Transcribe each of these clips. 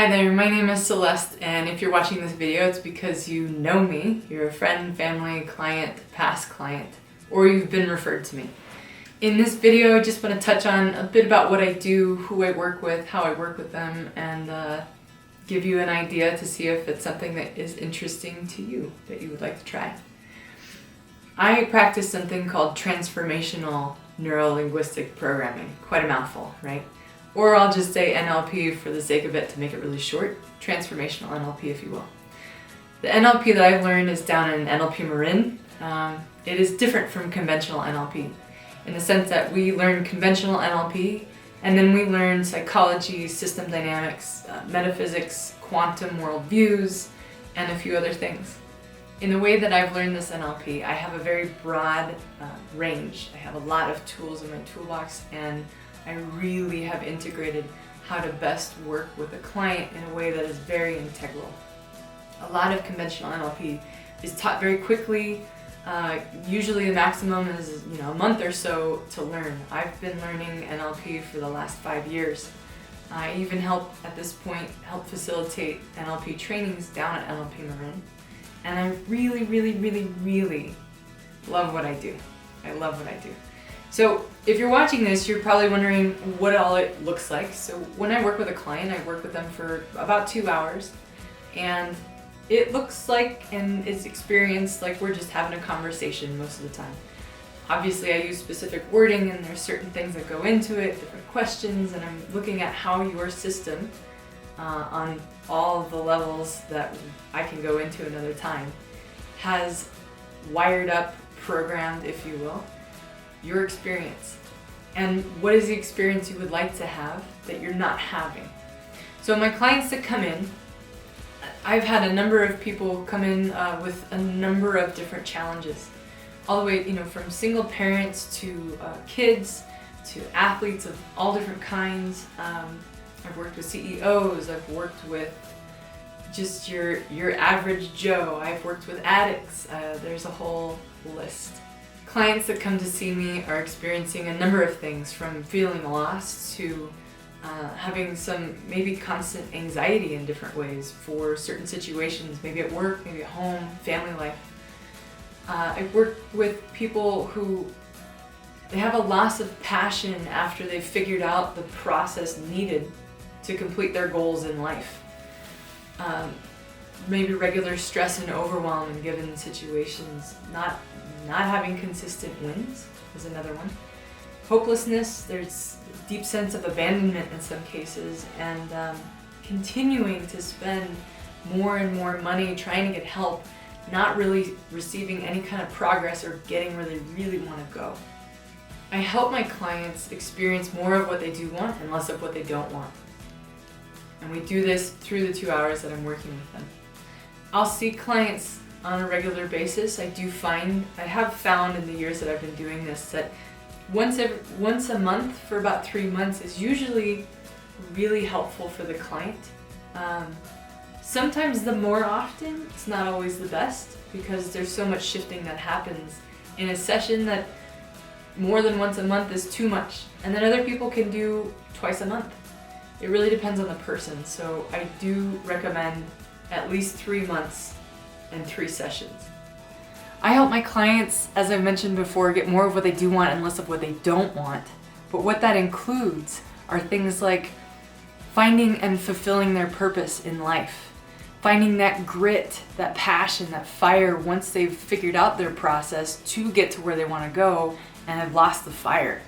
Hi there, my name is Celeste, and if you're watching this video, it's because you know me. You're a friend, family, client, past client, or you've been referred to me. In this video, I just want to touch on a bit about what I do, who I work with, how I work with them, and give you an idea to see if it's something that is interesting to you, that you would like to try. I practice something called Transformational Neuro-Linguistic Programming. Quite a mouthful, right? Or I'll just say NLP for the sake of it to make it really short. Transformational NLP, if you will. The NLP that I've learned is down in NLP Marin. It is different from conventional NLP in the sense that we learn conventional NLP and then we learn psychology, system dynamics, metaphysics, quantum worldviews, and a few other things. In the way that I've learned this NLP, I have a very broad range. I have a lot of tools in my toolbox, and I really have integrated how to best work with a client in a way that is very integral. A lot of conventional NLP is taught very quickly. Usually the maximum is a month or so to learn. I've been learning NLP for the last 5 years. I even help facilitate NLP trainings down at NLP Marin. And I really, really, really, really love what I do. I love what I do. So if you're watching this, you're probably wondering what all it looks like. So when I work with a client, I work with them for about 2 hours, and it looks like and is experienced like we're just having a conversation most of the time. Obviously I use specific wording and there's certain things that go into it, different questions, and I'm looking at how your system on all of the levels that I can go into another time has wired up, programmed, if you will, your experience. And what is the experience you would like to have that you're not having? So my clients that come in, I've had a number of people come in with a number of different challenges, all the way, from single parents to kids to athletes of all different kinds. I've worked with CEOs, I've worked with just your average Joe, I've worked with addicts, there's a whole list. Clients that come to see me are experiencing a number of things, from feeling lost to having some maybe constant anxiety in different ways for certain situations, maybe at work, maybe at home, family life. I've worked with people who they have a loss of passion after they've figured out the process needed to complete their goals in life. Maybe regular stress and overwhelm in given situations, not having consistent wins is another one. Hopelessness, there's a deep sense of abandonment in some cases, and continuing to spend more and more money trying to get help, not really receiving any kind of progress or getting where they really want to go. I help my clients experience more of what they do want and less of what they don't want. And we do this through the 2 hours that I'm working with them. I'll see clients on a regular basis. I have found in the years that I've been doing this that once a month for about 3 months is usually really helpful for the client. Sometimes the more often, it's not always the best because there's so much shifting that happens in a session that more than once a month is too much. And then other people can do twice a month. It really depends on the person. So I do recommend at least 3 months and 3 sessions. I help my clients, as I've mentioned before, get more of what they do want and less of what they don't want. But what that includes are things like finding and fulfilling their purpose in life, finding that grit, that passion, that fire once they've figured out their process to get to where they want to go and have lost the fire.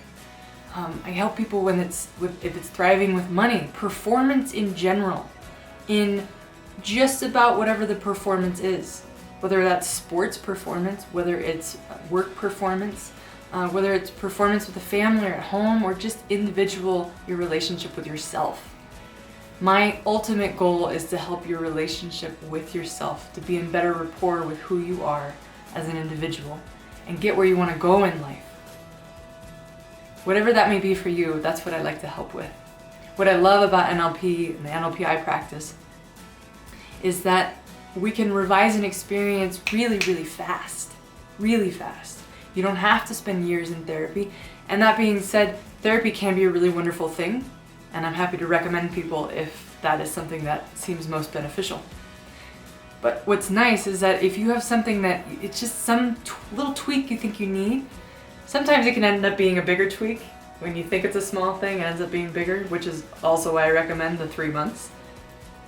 I help people if it's thriving with money, performance in general, in just about whatever the performance is, whether that's sports performance, whether it's work performance, whether it's performance with a family or at home, or just your relationship with yourself. My ultimate goal is to help your relationship with yourself to be in better rapport with who you are as an individual and get where you want to go in life. Whatever that may be for you, that's what I like to help with. What I love about NLP and the NLP I practice is that we can revise an experience really, really fast. Really fast. You don't have to spend years in therapy. And that being said, therapy can be a really wonderful thing, and I'm happy to recommend people if that is something that seems most beneficial. But what's nice is that if you have something that it's just some little tweak you think you need, sometimes it can end up being a bigger tweak. When you think it's a small thing, it ends up being bigger, which is also why I recommend the 3 months.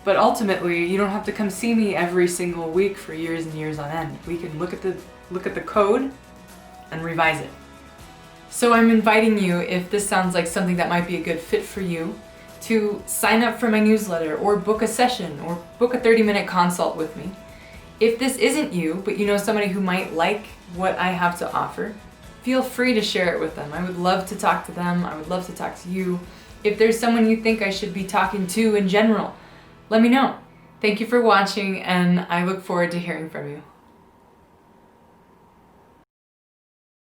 But ultimately, you don't have to come see me every single week for years and years on end. We can look at the code and revise it. So I'm inviting you, if this sounds like something that might be a good fit for you, to sign up for my newsletter or book a session or book a 30-minute consult with me. If this isn't you, but you know somebody who might like what I have to offer, feel free to share it with them. I would love to talk to them. I would love to talk to you. If there's someone you think I should be talking to in general, let me know. Thank you for watching, and I look forward to hearing from you.